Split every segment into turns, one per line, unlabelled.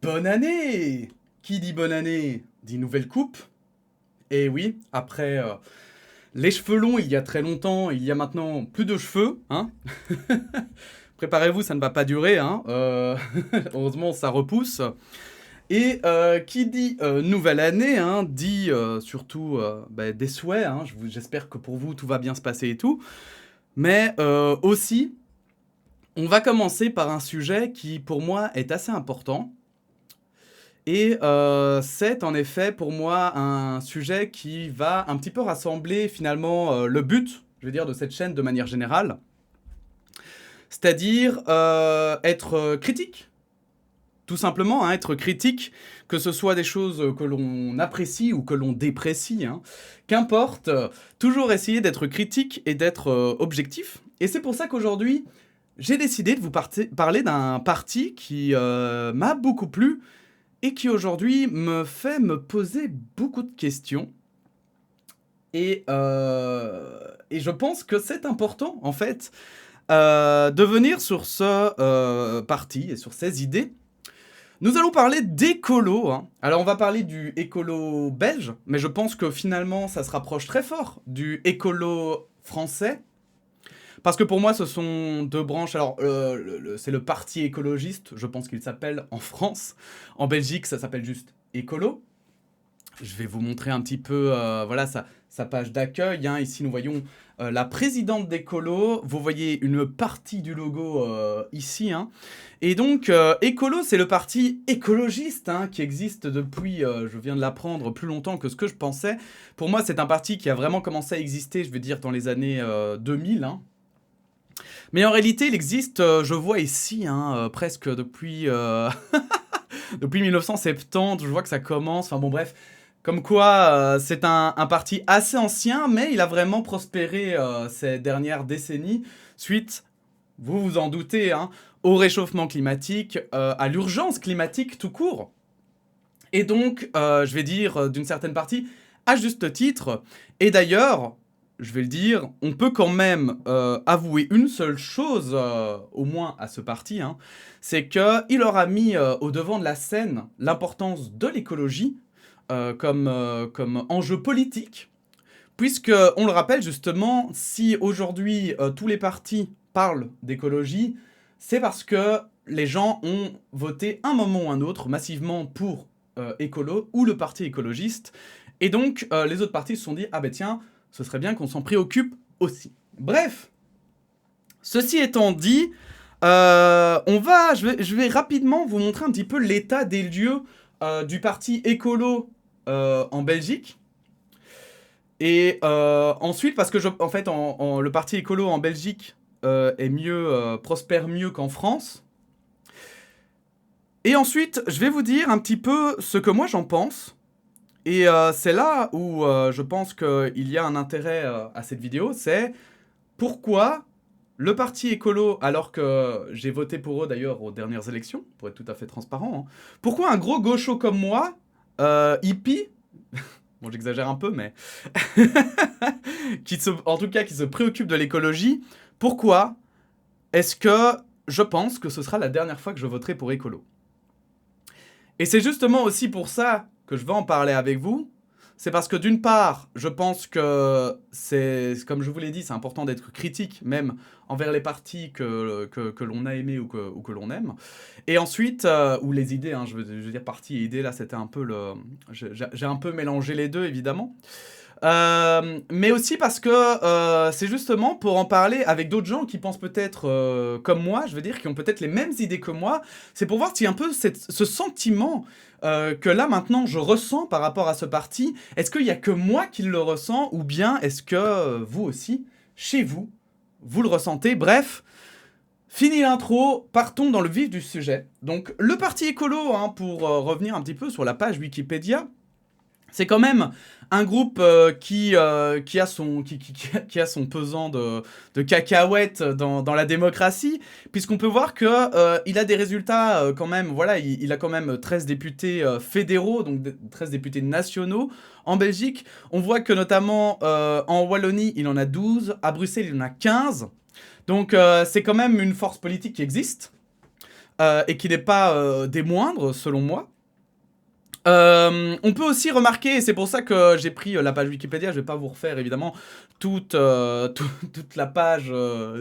Bonne année! Qui dit bonne année dit nouvelle coupe. Et oui, après les cheveux longs il y a très longtemps, il y a maintenant plus de cheveux, hein. Préparez-vous, ça ne va pas durer, hein. Heureusement, ça repousse. Et qui dit nouvelle année, hein, dit surtout des souhaits, hein. J'espère que pour vous tout va bien se passer et tout. Mais aussi, on va commencer par un sujet qui pour moi est assez important. Et c'est en effet pour moi un sujet qui va un petit peu rassembler finalement le but, je veux dire, de cette chaîne de manière générale. C'est-à-dire être critique. Tout simplement, hein, être critique, que ce soit des choses que l'on apprécie ou que l'on déprécie, hein. Qu'importe, toujours essayer d'être critique et d'être objectif. Et c'est pour ça qu'aujourd'hui, j'ai décidé de vous parler d'un parti qui m'a beaucoup plu et qui aujourd'hui me fait me poser beaucoup de questions. Et je pense que c'est important, en fait, de venir sur ce parti et sur ces idées. Nous allons parler d'écolo, hein. Alors on va parler du écolo belge, mais je pense que finalement ça se rapproche très fort du écolo français. Parce que pour moi ce sont deux branches, alors c'est le parti écologiste, je pense qu'il s'appelle en France. En Belgique ça s'appelle juste écolo. Je vais vous montrer un petit peu voilà, sa page d'accueil, hein. Ici nous voyons la présidente d'Écolo. Vous voyez une partie du logo ici, hein. Et donc Écolo, c'est le parti écologiste, hein, qui existe depuis, je viens de l'apprendre, plus longtemps que ce que je pensais. Pour moi c'est un parti qui a vraiment commencé à exister, je veux dire, dans les années 2000, hein. Mais en réalité il existe, je vois ici, hein, presque depuis, depuis 1970, je vois que ça commence, enfin bon bref. Comme quoi, c'est un parti assez ancien, mais il a vraiment prospéré ces dernières décennies, suite, vous vous en doutez, hein, au réchauffement climatique, à l'urgence climatique tout court. Et donc, je vais dire d'une certaine partie, à juste titre, et d'ailleurs, je vais le dire, on peut quand même avouer une seule chose, au moins à ce parti, hein, c'est qu'il aura mis au devant de la scène l'importance de l'écologie, comme enjeu politique, puisque, on le rappelle justement, si aujourd'hui tous les partis parlent d'écologie, c'est parce que les gens ont voté un moment ou un autre massivement pour écolo ou le parti écologiste, et donc les autres partis se sont dit « Ah ben tiens, ce serait bien qu'on s'en préoccupe aussi ». Bref, ceci étant dit, je vais rapidement vous montrer un petit peu l'état des lieux du parti écolo en Belgique. Et ensuite, parce que en fait, le parti écolo en Belgique prospère mieux qu'en France. Et ensuite, je vais vous dire un petit peu ce que moi j'en pense. Et c'est là où je pense qu'il y a un intérêt à cette vidéo, c'est pourquoi le parti écolo, alors que j'ai voté pour eux d'ailleurs aux dernières élections, pour être tout à fait transparent, hein, pourquoi un gros gaucho comme moi, hippie, bon j'exagère un peu, mais en tout cas qui se préoccupe de l'écologie, pourquoi est-ce que je pense que ce sera la dernière fois que je voterai pour écolo? Et c'est justement aussi pour ça que je vais en parler avec vous. C'est parce que d'une part, je pense que c'est, comme je vous l'ai dit, c'est important d'être critique, même envers les partis que l'on a aimés ou que l'on aime. Et ensuite, ou les idées, hein, je veux dire partis et idées, là c'était un peu le... J'ai un peu mélangé les deux, évidemment. Mais aussi parce que c'est justement pour en parler avec d'autres gens qui pensent peut-être comme moi, je veux dire, qui ont peut-être les mêmes idées que moi. C'est pour voir s'il y a un peu ce sentiment que là maintenant je ressens par rapport à ce parti. Est-ce qu'il n'y a que moi qui le ressens, ou bien est-ce que vous aussi, chez vous, vous le ressentez? Bref, fini l'intro, partons dans le vif du sujet. Donc le parti écolo, hein, pour revenir un petit peu sur la page Wikipédia, c'est quand même un groupe qui a son pesant de cacahuètes dans la démocratie, puisqu'on peut voir qu'il a des résultats quand même, voilà, il a quand même 13 députés fédéraux, donc 13 députés nationaux en Belgique. On voit que notamment en Wallonie, il en a 12, à Bruxelles, il en a 15. Donc c'est quand même une force politique qui existe. et qui n'est pas des moindres, selon moi. On peut aussi remarquer, et c'est pour ça que j'ai pris la page Wikipédia, je vais pas vous refaire évidemment toute la page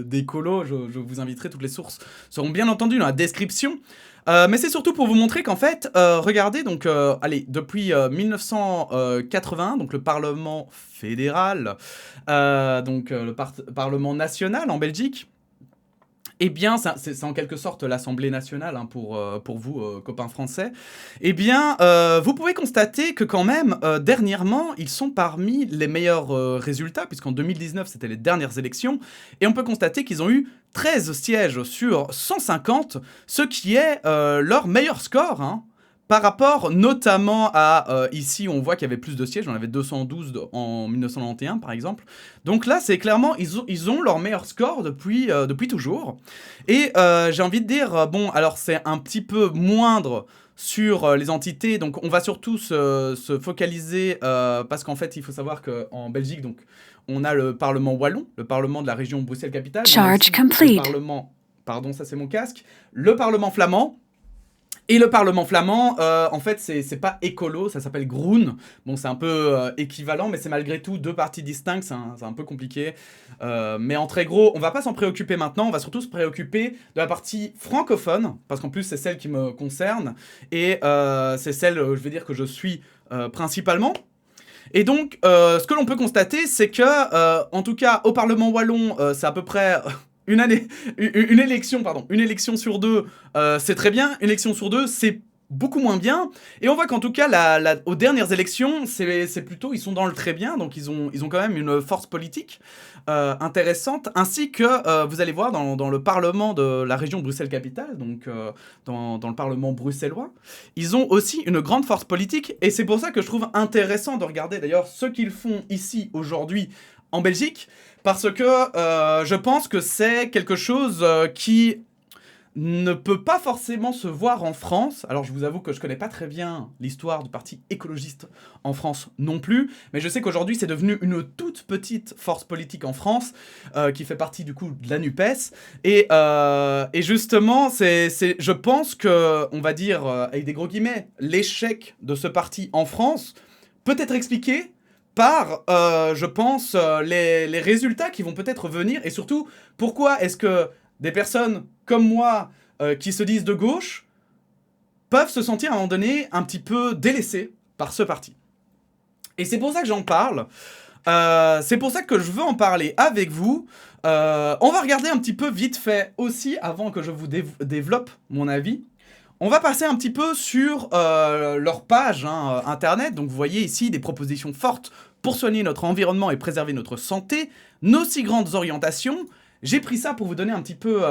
d'écolo, je vous inviterai, toutes les sources seront bien entendu dans la description. Mais c'est surtout pour vous montrer qu'en fait, regardez, donc, allez, depuis 1980, donc le Parlement fédéral, donc le Parlement national en Belgique, eh bien, c'est en quelque sorte l'Assemblée nationale hein, pour vous, copains français. Eh bien, vous pouvez constater que quand même, dernièrement, ils sont parmi les meilleurs résultats, puisqu'en 2019, c'était les dernières élections, et on peut constater qu'ils ont eu 13 sièges sur 150, ce qui est leur meilleur score, hein, par rapport notamment à, ici, on voit qu'il y avait plus de sièges, on avait 212 en 1991, par exemple. Donc là, c'est clairement, ils ont leur meilleur score depuis toujours. Et j'ai envie de dire, bon, alors c'est un petit peu moindre sur les entités, donc on va surtout se focaliser, parce qu'en fait, il faut savoir qu'en Belgique, donc, on a le Parlement wallon, le Parlement de la région Bruxelles-Capitale.
Charge complete.
Le Parlement, pardon, ça c'est mon casque, le Parlement flamand. Et le Parlement flamand, en fait, c'est pas écolo, ça s'appelle Groen. Bon, c'est un peu équivalent, mais c'est malgré tout deux parties distinctes, c'est un peu compliqué. Mais en très gros, on va pas s'en préoccuper maintenant, on va surtout se préoccuper de la partie francophone, parce qu'en plus, c'est celle qui me concerne, et c'est celle, je vais dire, que je suis principalement. Et donc, ce que l'on peut constater, c'est que, en tout cas, au Parlement wallon, c'est à peu près... une élection sur deux, c'est très bien. Une élection sur deux, c'est beaucoup moins bien. Et on voit qu'en tout cas, aux dernières élections, c'est plutôt, ils sont dans le très bien. Donc, ils ont quand même une force politique intéressante. Ainsi que, vous allez voir, dans le Parlement de la région Bruxelles-Capitale, donc dans le Parlement bruxellois, ils ont aussi une grande force politique. Et c'est pour ça que je trouve intéressant de regarder d'ailleurs ce qu'ils font ici, aujourd'hui, en Belgique, parce que je pense que c'est quelque chose qui ne peut pas forcément se voir en France. Alors je vous avoue que je connais pas très bien l'histoire du parti écologiste en France non plus, mais je sais qu'aujourd'hui c'est devenu une toute petite force politique en France qui fait partie du coup de la NUPES. Et justement, je pense que, on va dire avec des gros guillemets, l'échec de ce parti en France peut être expliqué par, je pense, les résultats qui vont peut-être venir, et surtout, pourquoi est-ce que des personnes comme moi, qui se disent de gauche, peuvent se sentir à un moment donné un petit peu délaissées par ce parti. Et c'est pour ça que j'en parle, c'est pour ça que je veux en parler avec vous. On va regarder un petit peu vite fait aussi, avant que je vous développe mon avis. On va passer un petit peu sur leur page internet. Donc vous voyez ici des propositions fortes pour soigner notre environnement et préserver notre santé, nos 6 grandes orientations. J'ai pris ça pour vous donner un petit peu,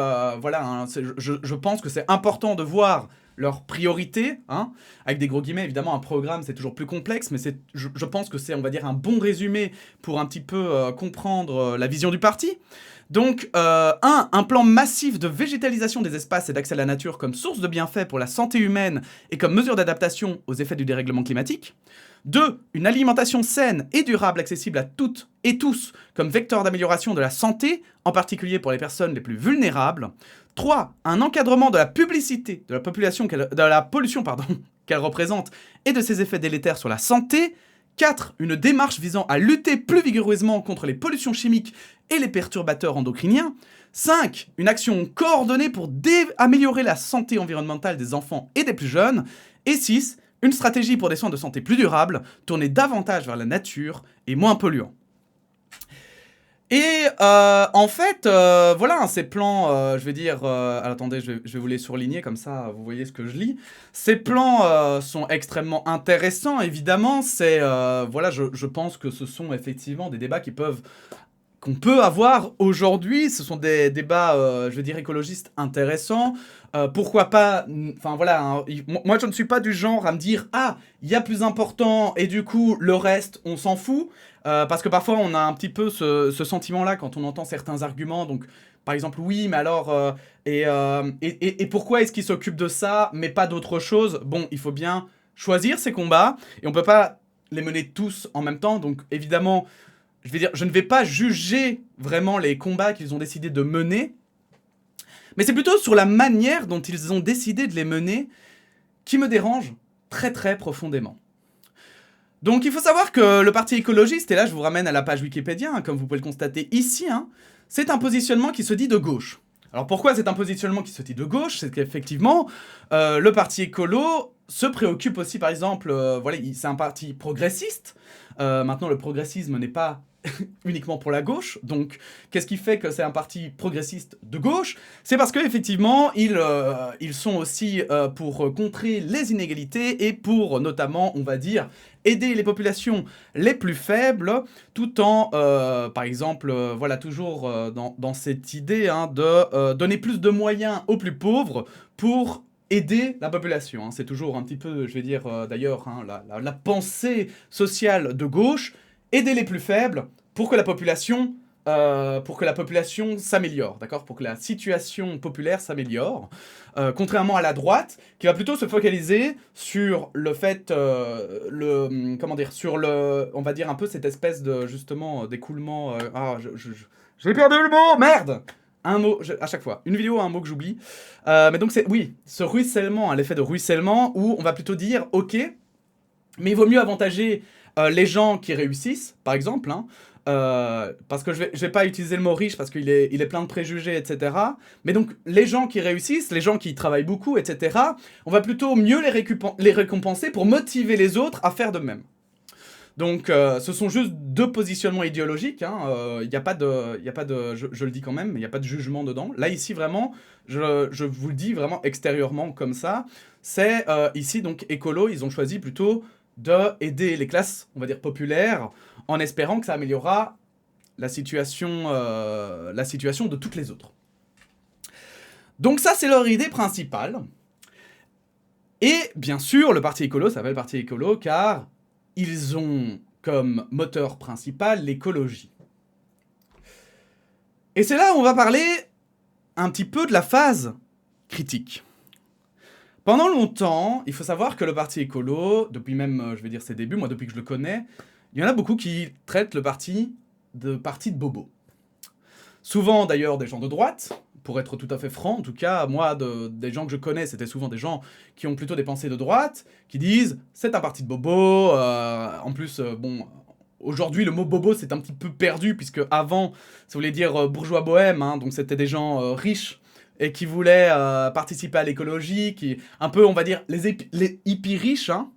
voilà, je pense que c'est important de voir leurs priorités, hein, avec des gros guillemets. Évidemment, un programme, c'est toujours plus complexe, mais je pense que c'est, on va dire, un bon résumé pour un petit peu comprendre la vision du parti. Donc, un plan massif de végétalisation des espaces et d'accès à la nature comme source de bienfaits pour la santé humaine et comme mesure d'adaptation aux effets du dérèglement climatique. 2. Une alimentation saine et durable accessible à toutes et tous comme vecteur d'amélioration de la santé, en particulier pour les personnes les plus vulnérables. 3. Un encadrement de la publicité de la pollution qu'elle représente et de ses effets délétères sur la santé. 4. Une démarche visant à lutter plus vigoureusement contre les pollutions chimiques et les perturbateurs endocriniens. 5. Une action coordonnée pour améliorer la santé environnementale des enfants et des plus jeunes. Et 6. Une stratégie pour des soins de santé plus durables, tournée davantage vers la nature et moins polluants. Et en fait, voilà, ces plans, je vais dire... attendez, je vais vous les surligner, comme ça vous voyez ce que je lis. Ces plans sont extrêmement intéressants, évidemment. Voilà, je pense que ce sont effectivement des débats qu'on peut avoir aujourd'hui. Ce sont des débats, je veux dire, écologistes intéressants. Pourquoi pas... Enfin, voilà, hein, moi, je ne suis pas du genre à me dire « Ah, il y a plus important, et du coup, le reste, on s'en fout ». Parce que parfois, on a un petit peu ce sentiment-là quand on entend certains arguments. Donc, par exemple, oui, mais alors... et pourquoi est-ce qu'ils s'occupent de ça, mais pas d'autre chose? Bon, il faut bien choisir ces combats, et on peut pas les mener tous en même temps. Donc, évidemment... Je vais dire, je ne vais pas juger vraiment les combats qu'ils ont décidé de mener, Mais c'est plutôt sur la manière dont ils ont décidé de les mener qui me dérange très très profondément. Donc il faut savoir que le parti écologiste, et là je vous ramène à la page Wikipédia, hein, comme vous pouvez le constater ici, hein, c'est un positionnement qui se dit de gauche. Alors pourquoi c'est un positionnement qui se dit de gauche? C'est qu'effectivement, le parti écolo se préoccupe aussi, par exemple, voilà, c'est un parti progressiste. Maintenant, le progressisme n'est pas uniquement pour la gauche. Donc, qu'est-ce qui fait que c'est un parti progressiste de gauche? C'est parce qu'effectivement, ils sont aussi pour contrer les inégalités et pour, notamment, on va dire, aider les populations les plus faibles, tout en, par exemple, voilà, toujours dans cette idée hein, de donner plus de moyens aux plus pauvres pour aider la population. Hein. C'est toujours un petit peu, je vais dire, d'ailleurs, hein, la pensée sociale de gauche, aider les plus faibles pour que la population s'améliore, d'accord? Pour que la situation populaire s'améliore. Contrairement à la droite, qui va plutôt se focaliser sur le fait, comment dire, sur le, on va dire un peu cette espèce de, justement, d'écoulement, j'ai perdu le mot, merde! Un mot, à chaque fois. Une vidéo, un mot que j'oublie. Mais donc c'est, oui, ce ruissellement, hein, l'effet de ruissellement, où on va plutôt dire, ok, mais il vaut mieux avantager les gens qui réussissent, par exemple, hein, parce que je vais pas utiliser le mot riche parce qu'il est plein de préjugés, etc. Mais donc, les gens qui réussissent, les gens qui travaillent beaucoup, etc., on va plutôt mieux les récompenser pour motiver les autres à faire de même. Donc, ce sont juste deux positionnements idéologiques. Il n'y a pas de, je le dis quand même, il n'y a pas de jugement dedans. Là, ici, vraiment, je vous le dis vraiment extérieurement comme ça. C'est ici, donc, écolo, ils ont choisi plutôt d'aider les classes, on va dire, populaires, en espérant que ça améliorera la situation de toutes les autres. Donc ça, c'est leur idée principale. Et bien sûr, le Parti écolo s'appelle Parti écolo car ils ont comme moteur principal l'écologie. Et c'est là où on va parler un petit peu de la phase critique. Pendant longtemps, il faut savoir que le Parti écolo, depuis même, je vais dire, ses débuts, moi depuis que je le connais, il y en a beaucoup qui traitent le parti de bobo. Souvent d'ailleurs des gens de droite, pour être tout à fait franc, en tout cas, moi, des gens que je connais, c'était souvent des gens qui ont plutôt des pensées de droite, qui disent « c'est un parti de bobo », en plus, bon, aujourd'hui le mot bobo c'est un petit peu perdu, puisque avant, ça voulait dire bourgeois bohème, hein, donc c'était des gens riches, et qui voulaient participer à l'écologie, qui, un peu, on va dire, les hippies riches, hein.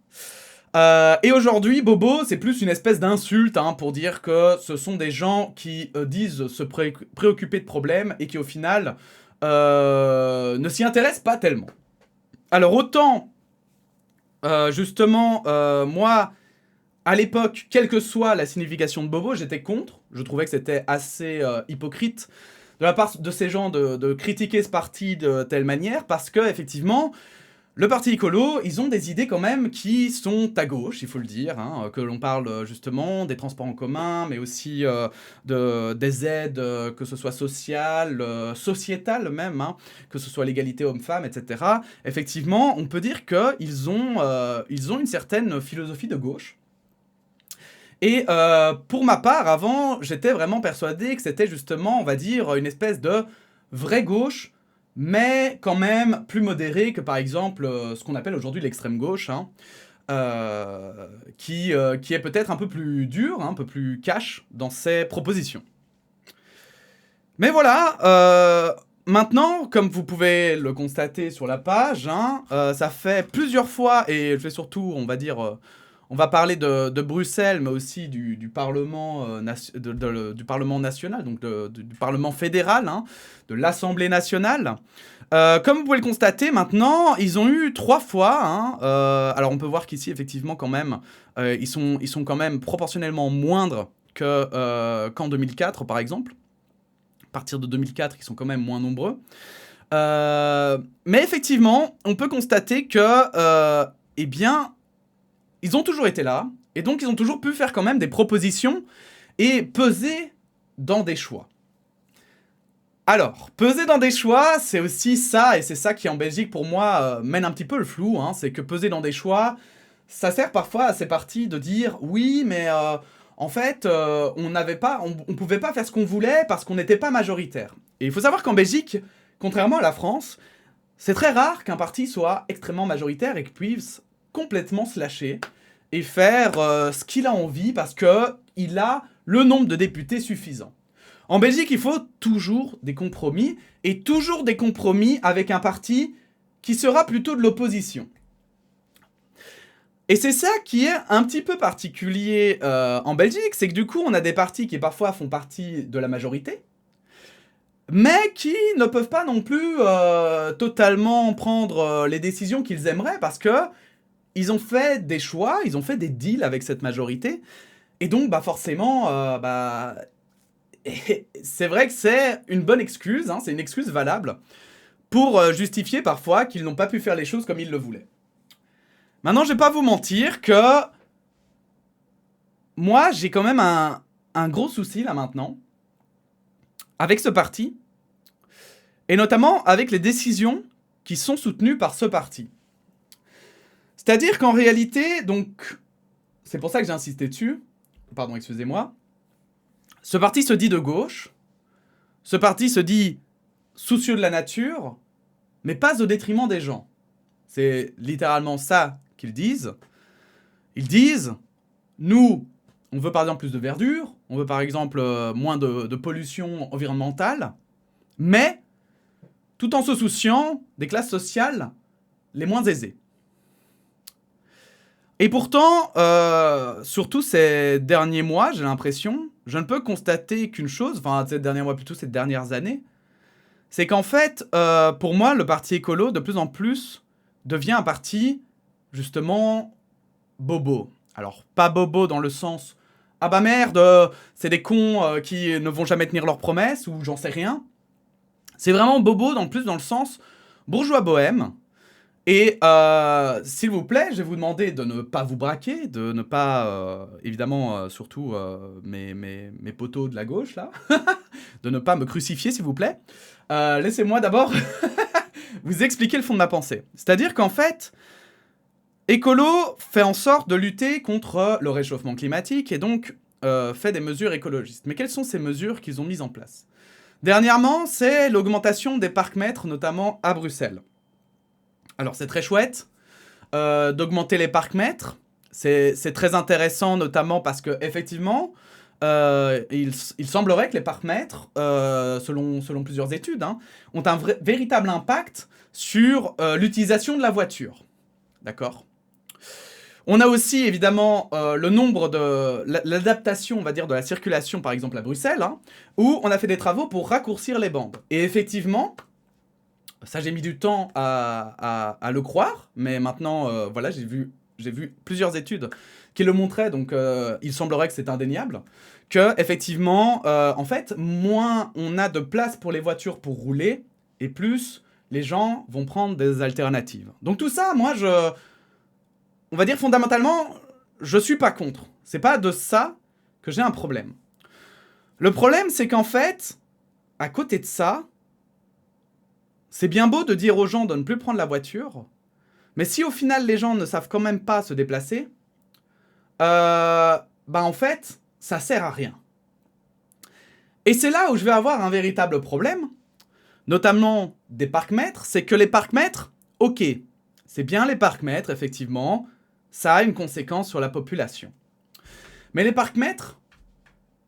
Et aujourd'hui, bobo, c'est plus une espèce d'insulte hein, pour dire que ce sont des gens qui disent se préoccuper de problèmes et qui, au final, ne s'y intéressent pas tellement. Alors, autant, justement, moi, à l'époque, quelle que soit la signification de bobo, j'étais contre. Je trouvais que c'était assez hypocrite de la part de ces gens de critiquer ce parti de telle manière, parce que, effectivement, le parti écolo, ils ont des idées quand même qui sont à gauche, il faut le dire, hein, que l'on parle justement des transports en commun, mais aussi des aides, que ce soit sociales, sociétales même, hein, que ce soit l'égalité homme-femme, etc. Effectivement, on peut dire qu'ils ont une certaine philosophie de gauche. Et pour ma part, avant, j'étais vraiment persuadé que c'était justement, on va dire, une espèce de vraie gauche, mais quand même plus modérée que par exemple ce qu'on appelle aujourd'hui l'extrême gauche, hein, qui est peut-être un peu plus dur, hein, un peu plus cash dans ses propositions. Mais voilà, maintenant, comme vous pouvez le constater sur la page, hein, ça fait plusieurs fois, et je vais surtout, on va dire... on va parler de Bruxelles, mais aussi du Parlement, du Parlement national, donc du Parlement fédéral, hein, de l'Assemblée nationale. Comme vous pouvez le constater, maintenant, ils ont eu 3 fois. Hein, alors on peut voir qu'ici, effectivement, quand même, ils sont quand même proportionnellement moindres qu'en 2004, par exemple. À partir de 2004, ils sont quand même moins nombreux. Mais effectivement, on peut constater que, eh bien... ils ont toujours été là, et donc ils ont toujours pu faire quand même des propositions et peser dans des choix. Alors, peser dans des choix, c'est aussi ça, et c'est ça qui en Belgique pour moi mène un petit peu le flou, hein, c'est que peser dans des choix, ça sert parfois à ces partis de dire « oui, mais en fait, on pouvait pas faire ce qu'on voulait parce qu'on n'était pas majoritaire ». Et il faut savoir qu'en Belgique, contrairement à la France, c'est très rare qu'un parti soit extrêmement majoritaire et qu'il puisse complètement se lâcher et faire ce qu'il a envie parce qu'il a le nombre de députés suffisant. En Belgique, il faut toujours des compromis, et toujours des compromis avec un parti qui sera plutôt de l'opposition. Et c'est ça qui est un petit peu particulier en Belgique, c'est que du coup, on a des partis qui parfois font partie de la majorité, mais qui ne peuvent pas non plus totalement prendre les décisions qu'ils aimeraient, parce que ils ont fait des choix, ils ont fait des deals avec cette majorité, et donc forcément, c'est vrai que c'est une bonne excuse, hein, c'est une excuse valable, pour justifier parfois qu'ils n'ont pas pu faire les choses comme ils le voulaient. Maintenant, je vais pas vous mentir que moi, j'ai quand même un gros souci là maintenant avec ce parti, et notamment avec les décisions qui sont soutenues par ce parti. C'est-à-dire qu'en réalité, donc, c'est pour ça que j'ai insisté dessus, pardon, excusez-moi, ce parti se dit de gauche, ce parti se dit soucieux de la nature, mais pas au détriment des gens. C'est littéralement ça qu'ils disent. Ils disent, nous, on veut par exemple plus de verdure, on veut par exemple moins de pollution environnementale, mais tout en se souciant des classes sociales les moins aisées. Et pourtant, surtout ces derniers mois, j'ai l'impression, je ne peux constater qu'une chose, enfin ces derniers mois plutôt, ces dernières années, c'est qu'en fait, pour moi, le parti écolo, de plus en plus, devient un parti, justement, bobo. Alors, pas bobo dans le sens, ah bah merde, c'est des cons qui ne vont jamais tenir leurs promesses, ou j'en sais rien. C'est vraiment bobo, plus dans le sens bourgeois bohème. Et s'il vous plaît, je vais vous demander de ne pas vous braquer, de ne pas, évidemment, surtout mes poteaux de la gauche, là, de ne pas me crucifier, s'il vous plaît. Laissez-moi d'abord vous expliquer le fond de ma pensée. C'est-à-dire qu'en fait, écolo fait en sorte de lutter contre le réchauffement climatique et donc fait des mesures écologistes. Mais quelles sont ces mesures qu'ils ont mises en place ? Dernièrement, c'est l'augmentation des parcs-mètres, notamment à Bruxelles. Alors c'est très chouette d'augmenter les parcs-mètres, c'est très intéressant notamment parce que effectivement, il semblerait que les parcs-mètres, selon plusieurs études, ont un véritable impact sur l'utilisation de la voiture. D'accord ? On a aussi évidemment le nombre de l'adaptation, on va dire, de la circulation, par exemple à Bruxelles, où on a fait des travaux pour raccourcir les bandes. Et effectivement, ça j'ai mis du temps à le croire, mais maintenant, voilà, j'ai vu plusieurs études qui le montraient, donc il semblerait que c'est indéniable, que effectivement, en fait, moins on a de place pour les voitures pour rouler, et plus les gens vont prendre des alternatives. Donc tout ça, moi, on va dire fondamentalement, je suis pas contre. C'est pas de ça que j'ai un problème. Le problème, c'est qu'en fait, à côté de ça, c'est bien beau de dire aux gens de ne plus prendre la voiture, mais si au final les gens ne savent quand même pas se déplacer, en fait, ça sert à rien. Et c'est là où je vais avoir un véritable problème, notamment des parcs-mètres, c'est que les parcs-mètres, ok, c'est bien les parcs-mètres, effectivement, ça a une conséquence sur la population. Mais les parcs-mètres,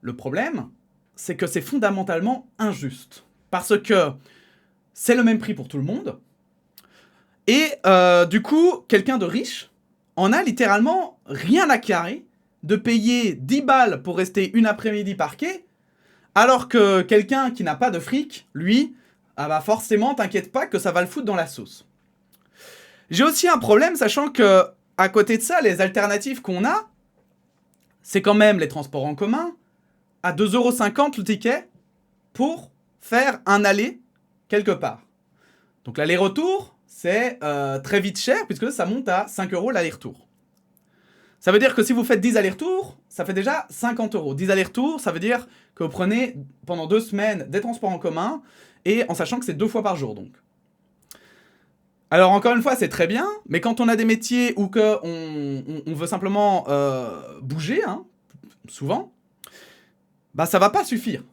le problème, c'est que c'est fondamentalement injuste. Parce que c'est le même prix pour tout le monde. Et du coup, quelqu'un de riche en a littéralement rien à carrer de payer 10 balles pour rester une après-midi parqué, alors que quelqu'un qui n'a pas de fric, lui, forcément, t'inquiète pas que ça va le foutre dans la sauce. J'ai aussi un problème, sachant que à côté de ça, les alternatives qu'on a, c'est quand même les transports en commun, à 2,50 € le ticket, pour faire un aller quelque part. Donc l'aller-retour, c'est très vite cher, puisque ça monte à 5 € l'aller-retour. Ça veut dire que si vous faites 10 allers-retours, ça fait déjà 50 €. 10 allers-retours, ça veut dire que vous prenez pendant 2 semaines des transports en commun, et en sachant que c'est 2 fois par jour, donc. Alors encore une fois, c'est très bien, mais quand on a des métiers où on veut simplement bouger, souvent, ça va pas suffire.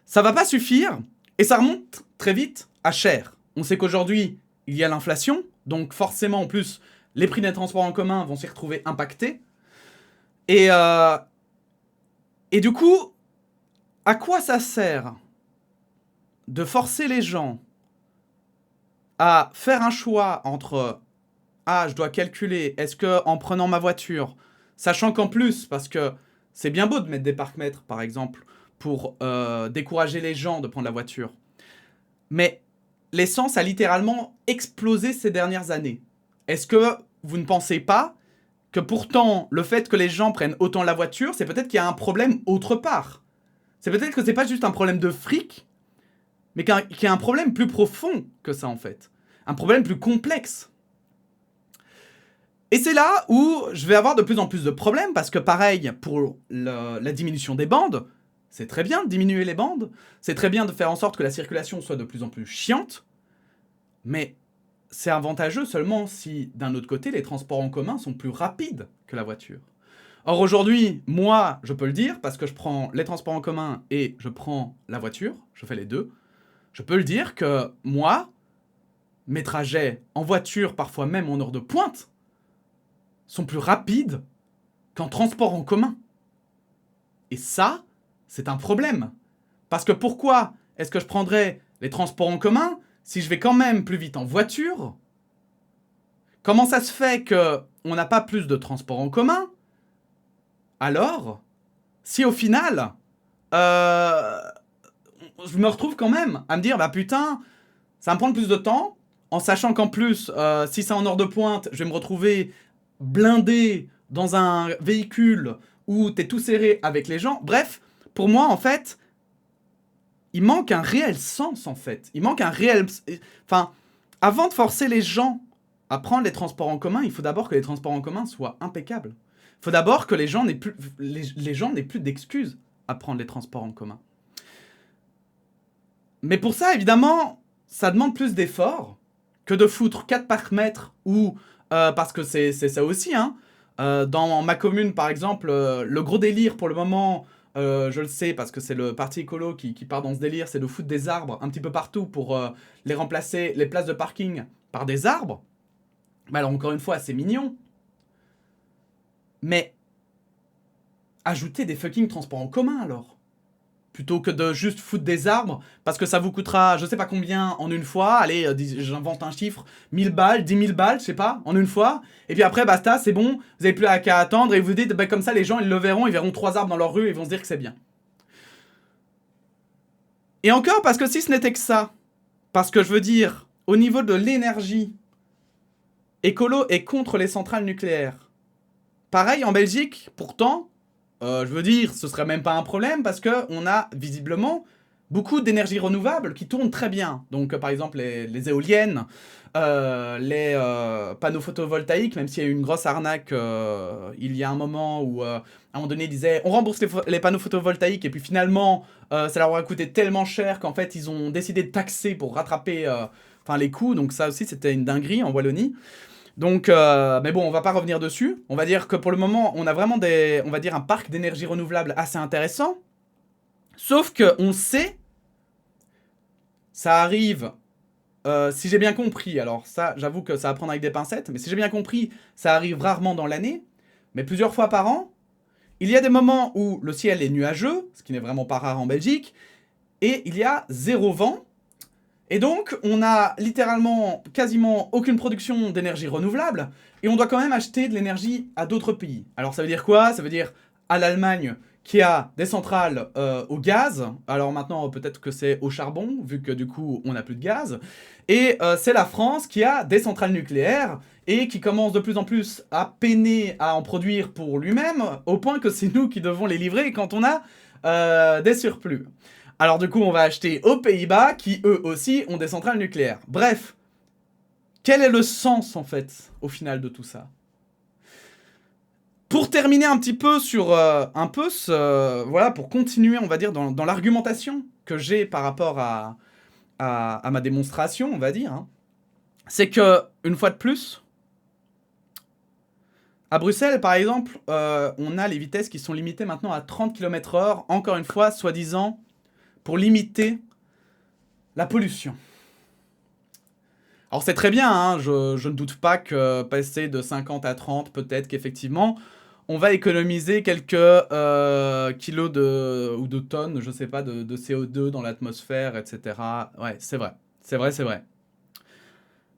Ça va pas suffire, Et ça remonte très vite à cher. On sait qu'aujourd'hui, il y a l'inflation, donc forcément, en plus, les prix des transports en commun vont s'y retrouver impactés. Et du coup, à quoi ça sert de forcer les gens à faire un choix entre « Ah, je dois calculer, est-ce que en prenant ma voiture, sachant qu'en plus, parce que c'est bien beau de mettre des parcs-mètres, par exemple, pour décourager les gens de prendre la voiture, mais l'essence a littéralement explosé ces dernières années. Est-ce que vous ne pensez pas que pourtant, le fait que les gens prennent autant la voiture, c'est peut-être qu'il y a un problème autre part. C'est peut-être que c'est pas juste un problème de fric, mais qu'il y a un problème plus profond que ça, en fait. Un problème plus complexe. Et c'est là où je vais avoir de plus en plus de problèmes, parce que pareil, pour la diminution des bandes, c'est très bien de diminuer les bandes, c'est très bien de faire en sorte que la circulation soit de plus en plus chiante, mais c'est avantageux seulement si, d'un autre côté, les transports en commun sont plus rapides que la voiture. Or aujourd'hui, moi, je peux le dire, parce que je prends les transports en commun et je prends la voiture, je fais les deux, je peux le dire que moi, mes trajets en voiture, parfois même en heure de pointe, sont plus rapides qu'en transport en commun. Et ça, c'est un problème. Parce que pourquoi est-ce que je prendrais les transports en commun si je vais quand même plus vite en voiture? Comment ça se fait qu'on n'a pas plus de transports en commun? Alors, si au final, je me retrouve quand même à me dire, bah putain, ça va me prendre plus de temps, en sachant qu'en plus, si c'est en heure de pointe, je vais me retrouver blindé dans un véhicule où t'es tout serré avec les gens. Bref, pour moi, en fait, il manque un réel sens, en fait. Il manque un réel... Enfin, avant de forcer les gens à prendre les transports en commun, il faut d'abord que les transports en commun soient impeccables. Il faut d'abord que les gens n'aient plus d'excuses à prendre les transports en commun. Mais pour ça, évidemment, ça demande plus d'efforts que de foutre 4 parcs-mètres ou... parce que c'est ça aussi, hein. Dans ma commune, par exemple, le gros délire pour le moment, je le sais parce que c'est le parti écolo qui part dans ce délire, c'est de foutre des arbres un petit peu partout pour les remplacer, les places de parking, par des arbres. Mais alors, encore une fois, c'est mignon. Mais ajoutez des fucking transports en commun, alors. Plutôt que de juste foutre des arbres, parce que ça vous coûtera je sais pas combien en une fois, allez, j'invente un chiffre, 1000 balles, 10 000 balles, je sais pas, en une fois, et puis après, basta, c'est bon, vous avez plus qu'à attendre, et vous dites, bah, comme ça, les gens, ils le verront, ils verront 3 arbres dans leur rue, et ils vont se dire que c'est bien. Et encore, parce que si ce n'était que ça, parce que je veux dire, au niveau de l'énergie, écolo est contre les centrales nucléaires. Pareil, en Belgique, pourtant... je veux dire, ce serait même pas un problème parce qu'on a visiblement beaucoup d'énergie renouvelable qui tournent très bien. Donc par exemple les éoliennes, les panneaux photovoltaïques, même s'il y a eu une grosse arnaque il y a un moment où à un moment donné ils disaient on rembourse les panneaux photovoltaïques et puis finalement ça leur a coûté tellement cher qu'en fait ils ont décidé de taxer pour rattraper les coûts. Donc ça aussi c'était une dinguerie en Wallonie. Donc, mais bon, on va pas revenir dessus. On va dire que pour le moment, on a vraiment on va dire un parc d'énergie renouvelable assez intéressant. Sauf que on sait, ça arrive, si j'ai bien compris, alors ça, j'avoue que ça va prendre avec des pincettes, mais si j'ai bien compris, ça arrive rarement dans l'année, mais plusieurs fois par an. Il y a des moments où le ciel est nuageux, ce qui n'est vraiment pas rare en Belgique, et il y a zéro vent. Et donc, on a littéralement quasiment aucune production d'énergie renouvelable, et on doit quand même acheter de l'énergie à d'autres pays. Alors ça veut dire quoi? Ça veut dire à l'Allemagne, qui a des centrales au gaz, alors maintenant peut-être que c'est au charbon, vu que du coup on n'a plus de gaz, et c'est la France qui a des centrales nucléaires, et qui commence de plus en plus à peiner à en produire pour lui-même, au point que c'est nous qui devons les livrer quand on a des surplus. Alors du coup, on va acheter aux Pays-Bas, qui eux aussi ont des centrales nucléaires. Bref, quel est le sens en fait, au final de tout ça? Pour terminer un petit peu sur voilà, pour continuer, on va dire, dans l'argumentation que j'ai par rapport à ma démonstration, on va dire, hein, c'est que, une fois de plus, à Bruxelles, par exemple, on a les vitesses qui sont limitées maintenant à 30 km/h, encore une fois, soi-disant, pour limiter La pollution. Alors c'est très bien, hein, je ne doute pas que passer de 50 à 30, peut-être qu'effectivement, on va économiser quelques kilos ou de tonnes, je sais pas, de CO2 dans l'atmosphère, etc. Ouais, c'est vrai, c'est vrai, c'est vrai.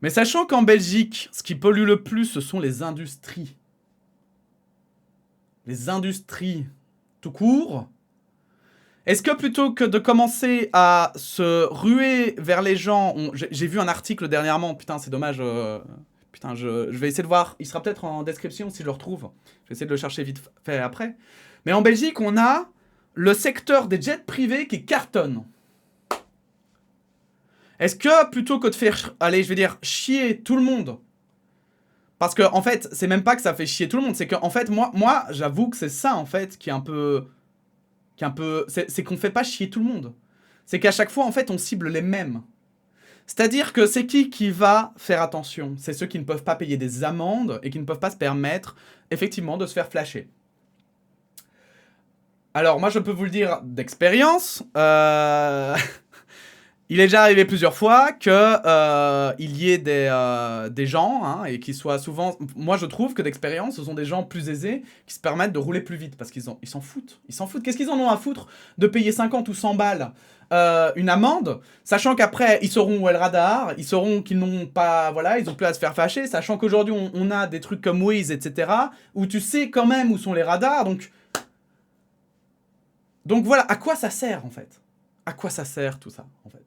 Mais sachant qu'en Belgique, ce qui pollue le plus, ce sont les industries. Les industries tout court. Est-ce que plutôt que de commencer à se ruer vers les gens... J'ai vu un article dernièrement, putain c'est dommage, putain je vais essayer de voir, il sera peut-être en description si je le retrouve. Je vais essayer de le chercher vite fait après. Mais en Belgique, on a le secteur des jets privés qui cartonne. Est-ce que plutôt que de faire, allez je vais dire, chier tout le monde, parce que en fait, c'est même pas que ça fait chier tout le monde, c'est que en fait, moi j'avoue que c'est ça en fait qui est un peu... c'est qu'on fait pas chier tout le monde. C'est qu'à chaque fois, en fait, on cible les mêmes. C'est-à-dire que c'est qui va faire attention? C'est ceux qui ne peuvent pas payer des amendes et qui ne peuvent pas se permettre, effectivement, de se faire flasher. Alors, moi, je peux vous le dire d'expérience. Il est déjà arrivé plusieurs fois que il y ait des gens, hein, et qui soient souvent... Moi, je trouve que d'expérience, ce sont des gens plus aisés qui se permettent de rouler plus vite, parce qu'ils s'en foutent. Ils s'en foutent. Qu'est-ce qu'ils en ont à foutre de payer 50 ou 100 balles une amende, sachant qu'après, ils sauront où est le radar, ils sauront qu'ils n'ont pas... Voilà, ils n'ont plus à se faire fâcher, sachant qu'aujourd'hui, on a des trucs comme Waze, etc., où tu sais quand même où sont les radars, donc voilà, à quoi ça sert, en fait? À quoi ça sert, tout ça, en fait?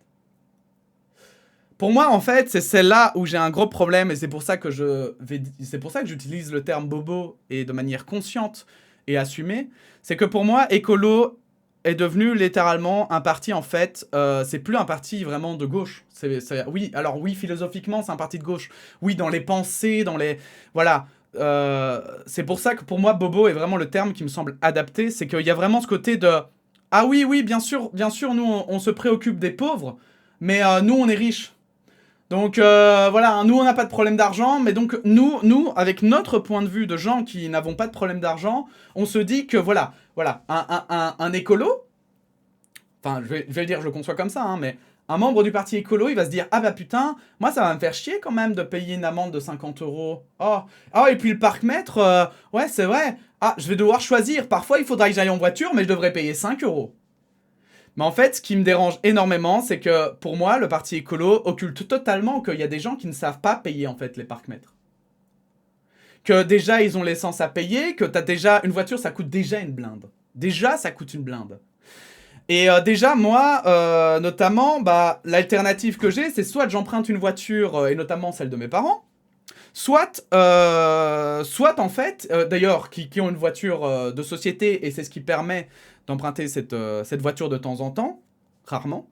Pour moi, en fait, c'est celle-là où j'ai un gros problème, et c'est pour ça que j'utilise le terme bobo et de manière consciente et assumée. C'est que pour moi, écolo est devenu littéralement un parti, en fait, c'est plus un parti vraiment de gauche. Oui, alors oui, philosophiquement, c'est un parti de gauche. Oui, dans les pensées, dans les... Voilà. C'est pour ça que pour moi, bobo est vraiment le terme qui me semble adapté. C'est qu'il y a vraiment ce côté de... Ah oui, oui, bien sûr, nous, on se préoccupe des pauvres, mais nous, on est riches. Donc voilà, hein, nous on n'a pas de problème d'argent, mais donc nous, avec notre point de vue de gens qui n'avons pas de problème d'argent, on se dit que voilà, un écolo, enfin je vais le dire, je le conçois comme ça, hein, mais un membre du parti écolo, il va se dire, ah bah putain, moi ça va me faire chier quand même de payer une amende de 50 euros. Oh, et puis le parc-mètre, ouais c'est vrai, ah je vais devoir choisir, parfois il faudra que j'aille en voiture, mais je devrais payer 5 euros. Mais en fait, ce qui me dérange énormément, c'est que pour moi, le parti écolo occulte totalement qu'il y a des gens qui ne savent pas payer en fait les parcs-mètres. Que déjà ils ont l'essence à payer, que t'as déjà une voiture, ça coûte déjà une blinde. Déjà, ça coûte une blinde. Et déjà, moi, notamment, bah, l'alternative que j'ai, c'est soit j'emprunte une voiture, et notamment celle de mes parents, soit en fait, d'ailleurs, qui ont une voiture de société, et c'est ce qui permet d'emprunter cette voiture de temps en temps, rarement.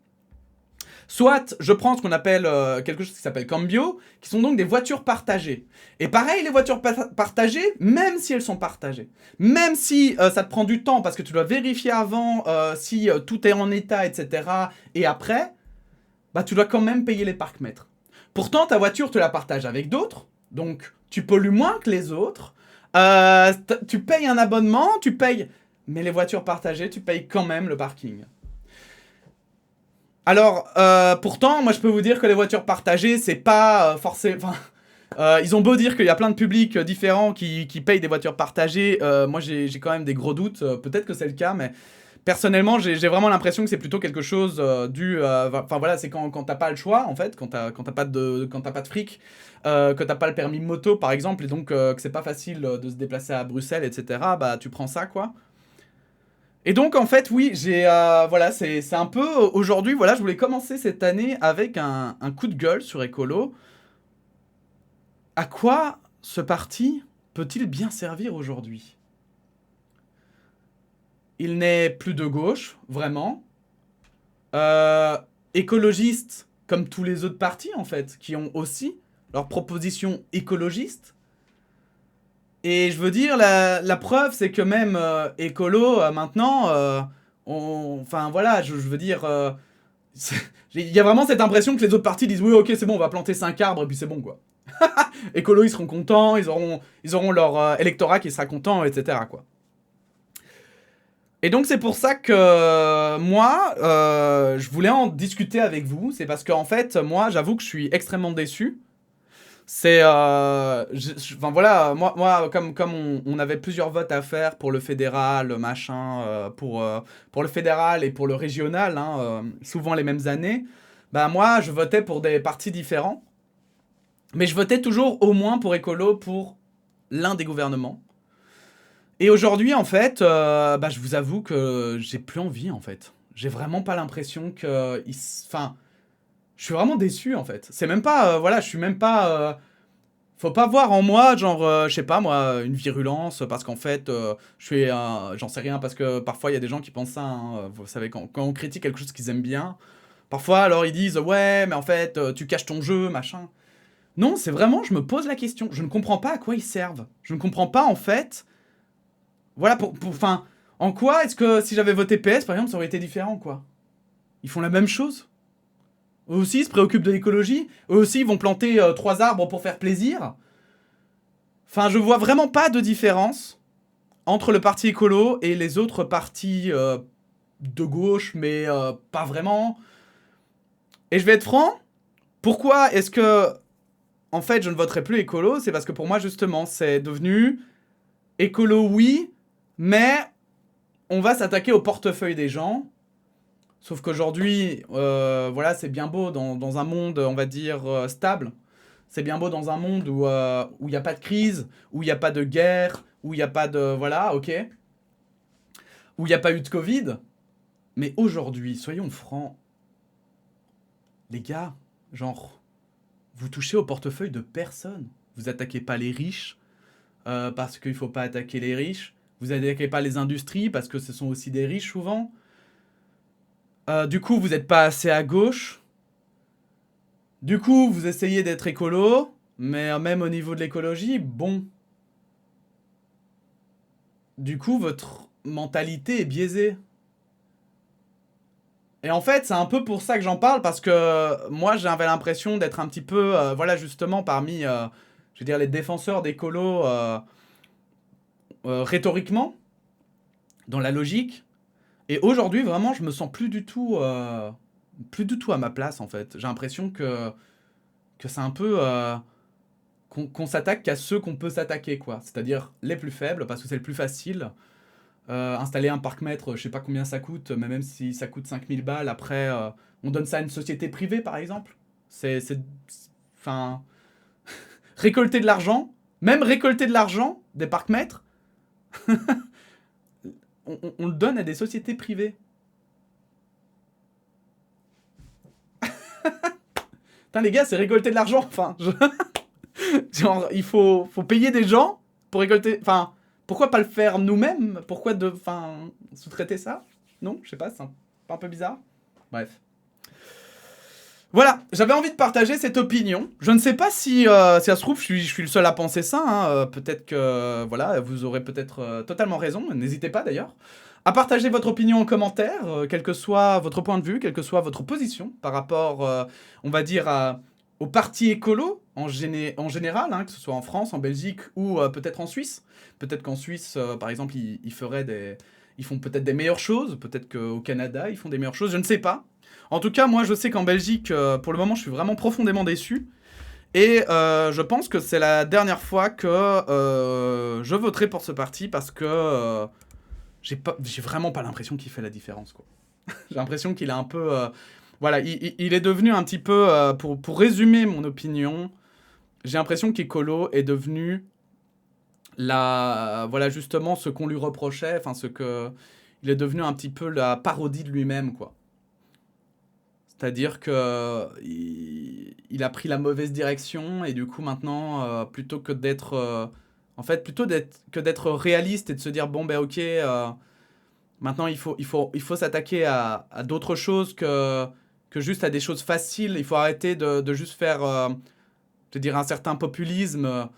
Soit je prends ce qu'on appelle quelque chose qui s'appelle Cambio, qui sont donc des voitures partagées. Et pareil, les voitures partagées, même si elles sont partagées, même si ça te prend du temps parce que tu dois vérifier avant si tout est en état, etc. Et après, bah tu dois quand même payer les parcs-mètres. Pourtant, ta voiture, tu la partages avec d'autres, donc tu pollues moins que les autres. Tu payes un abonnement, tu payes... Mais les voitures partagées, tu payes quand même le parking. Alors, pourtant, moi je peux vous dire que les voitures partagées, c'est pas forcément... ils ont beau dire qu'il y a plein de publics différents qui payent des voitures partagées, moi j'ai quand même des gros doutes, peut-être que c'est le cas, mais personnellement j'ai vraiment l'impression que c'est plutôt quelque chose dû... Enfin voilà, c'est quand t'as pas le choix, en fait, quand t'as pas de fric, que t'as pas le permis moto par exemple, et donc que c'est pas facile de se déplacer à Bruxelles, etc., bah tu prends ça, quoi. Et donc en fait oui, j'ai voilà, c'est un peu aujourd'hui, voilà, je voulais commencer cette année avec un coup de gueule sur écolo. À quoi ce parti peut-il bien servir aujourd'hui? Il n'est plus de gauche, vraiment. Écologiste, comme tous les autres partis en fait, qui ont aussi leurs propositions écologistes. Et je veux dire, la preuve, c'est que même écolo, maintenant, enfin voilà, je veux dire, il y a vraiment cette impression que les autres partis disent oui, ok, c'est bon, on va planter 5 arbres et puis c'est bon, quoi. Écolo, ils seront contents, ils auront leur électorat qui sera content, etc., quoi. Et donc c'est pour ça que moi, je voulais en discuter avec vous. C'est parce qu'en fait, moi, j'avoue que je suis extrêmement déçu. C'est, enfin voilà, moi comme on avait plusieurs votes à faire pour le fédéral, machin, pour le fédéral et pour le régional, hein, souvent les mêmes années, bah moi je votais pour des partis différents, mais je votais toujours au moins pour écolo pour l'un des gouvernements. Et aujourd'hui en fait, bah je vous avoue que j'ai plus envie en fait. J'ai vraiment pas l'impression que, enfin, je suis vraiment déçu en fait. C'est même pas, voilà, je suis même pas. Faut pas voir en moi, genre, je sais pas moi, une virulence, parce qu'en fait, je suis, j'en sais rien, parce que parfois il y a des gens qui pensent ça, hein, vous savez, quand on critique quelque chose qu'ils aiment bien, parfois alors ils disent, ouais, mais en fait, tu caches ton jeu, machin. Non, c'est vraiment, je me pose la question, je ne comprends pas à quoi ils servent. Je ne comprends pas, en fait, voilà, enfin, en quoi est-ce que si j'avais voté PS, par exemple, ça aurait été différent, quoi. Ils font la même chose. Eux aussi, ils se préoccupent de l'écologie. Eux aussi, ils vont planter 3 arbres pour faire plaisir. Enfin, je vois vraiment pas de différence entre le parti écolo et les autres partis de gauche, mais pas vraiment. Et je vais être franc, pourquoi est-ce que, en fait, je ne voterai plus écolo? C'est parce que pour moi, justement, c'est devenu écolo, oui, mais on va s'attaquer au portefeuille des gens. Sauf qu'aujourd'hui, voilà, c'est bien beau dans un monde, on va dire, stable. C'est bien beau dans un monde où il n'y a pas de crise, où il n'y a pas de guerre, où il n'y a pas de... Voilà, ok. Où il n'y a pas eu de Covid. Mais aujourd'hui, soyons francs, les gars, genre, vous touchez au portefeuille de personne. Vous attaquez pas les riches, parce qu'il faut pas attaquer les riches. Vous attaquez pas les industries, parce que ce sont aussi des riches souvent. Du coup, vous n'êtes pas assez à gauche. Du coup, vous essayez d'être écolo, mais même au niveau de l'écologie, bon. Du coup, votre mentalité est biaisée. Et en fait, c'est un peu pour ça que j'en parle, parce que moi, j'avais l'impression d'être un petit peu, voilà, justement, parmi, je veux dire, les défenseurs d'écolo rhétoriquement, dans la logique. Et aujourd'hui, vraiment, je me sens plus du tout à ma place, en fait. J'ai l'impression que c'est un peu... qu'on s'attaque qu'à ceux qu'on peut s'attaquer, quoi. C'est-à-dire les plus faibles, parce que c'est le plus facile. Installer un parc-mètre, je sais pas combien ça coûte, mais même si ça coûte 5000 balles, après, on donne ça à une société privée, par exemple. Enfin, récolter de l'argent, même récolter de l'argent, des parcs-mètres, on le donne à des sociétés privées. Putain, les gars, c'est récolter de l'argent, enfin... Genre, il faut payer des gens pour récolter... Enfin, pourquoi pas le faire nous-mêmes? Pourquoi sous-traiter ça? Non, je sais pas, c'est un peu bizarre. Bref. Voilà, j'avais envie de partager cette opinion. Je ne sais pas si ça se trouve, je suis le seul à penser ça. Hein. Peut-être que, voilà, vous aurez peut-être totalement raison. N'hésitez pas d'ailleurs à partager votre opinion en commentaire, quel que soit votre point de vue, quelle que soit votre position par rapport, on va dire, au parti écolo en général, hein, que ce soit en France, en Belgique ou peut-être en Suisse. Peut-être qu'en Suisse, par exemple, ils font peut-être des meilleures choses. Peut-être qu'au Canada, ils font des meilleures choses. Je ne sais pas. En tout cas, moi, je sais qu'en Belgique, pour le moment, je suis vraiment profondément déçu. Et je pense que c'est la dernière fois que je voterai pour ce parti parce que j'ai vraiment pas l'impression qu'il fait la différence, quoi. J'ai l'impression qu'il a un peu... voilà, il est devenu un petit peu... pour résumer mon opinion, j'ai l'impression qu'Écolo est devenu voilà, justement, ce qu'on lui reprochait, enfin, il est devenu un petit peu la parodie de lui-même, quoi. C'est-à-dire que il a pris la mauvaise direction et du coup maintenant, plutôt que d'être... en fait, que d'être réaliste et de se dire, bon ben ok, maintenant il faut s'attaquer à d'autres choses que juste à des choses faciles. Il faut arrêter de juste faire, je veux dire, un certain populisme,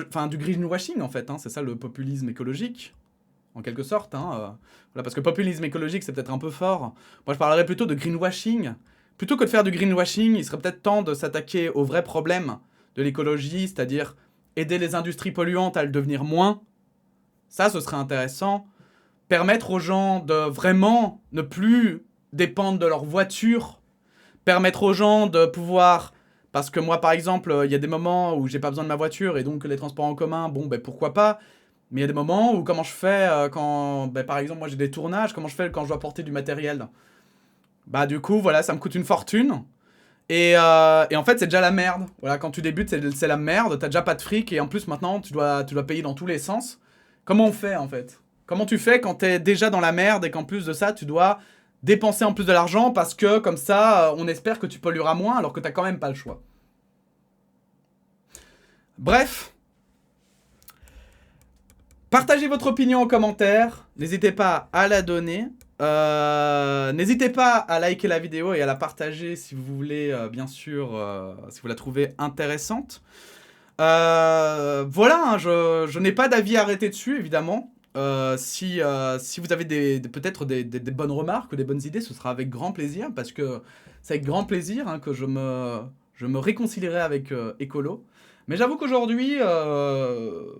enfin du greenwashing en fait, hein, c'est ça le populisme écologique. En quelque sorte, hein, voilà, parce que populisme écologique, c'est peut-être un peu fort. Moi, je parlerais plutôt de greenwashing. Plutôt que de faire du greenwashing, il serait peut-être temps de s'attaquer au vrai problème de l'écologie, c'est-à-dire aider les industries polluantes à le devenir moins. Ça, ce serait intéressant. permettre aux gens de vraiment ne plus dépendre de leur voiture, permettre aux gens de pouvoir... Parce que moi, par exemple, il y a des moments où j'ai pas besoin de ma voiture et donc les transports en commun, bon, ben pourquoi pas. Mais il y a des moments où comment je fais quand, ben, par exemple, moi j'ai des tournages, comment je fais quand je dois porter du matériel. Bah du coup, voilà, ça me coûte une fortune. Et en fait, c'est déjà la merde. Voilà, quand tu débutes, c'est la merde, t'as déjà pas de fric et en plus maintenant, tu dois payer dans tous les sens. Comment on fait en fait? Comment tu fais quand t'es déjà dans la merde et qu'en plus de ça, tu dois dépenser en plus de l'argent parce que comme ça, on espère que tu pollueras moins alors que t'as quand même pas le choix. Bref, partagez votre opinion en commentaire, n'hésitez pas à la donner. N'hésitez pas à liker la vidéo et à la partager si vous voulez, bien sûr, si vous la trouvez intéressante. Voilà, hein, je n'ai pas d'avis arrêté dessus, évidemment. Si vous avez peut-être des bonnes remarques ou des bonnes idées, ce sera avec grand plaisir, parce que c'est avec grand plaisir hein, que je me réconcilierai avec Écolo. Mais j'avoue qu'aujourd'hui,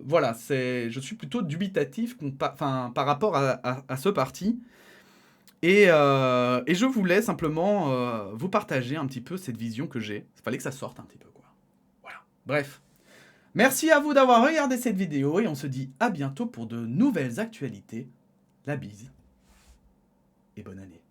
voilà, je suis plutôt dubitatif par rapport à ce parti. Et je voulais simplement vous partager un petit peu cette vision que j'ai. Il fallait que ça sorte un petit peu, quoi. Voilà. Bref. Merci à vous d'avoir regardé cette vidéo et on se dit à bientôt pour de nouvelles actualités. La bise et bonne année.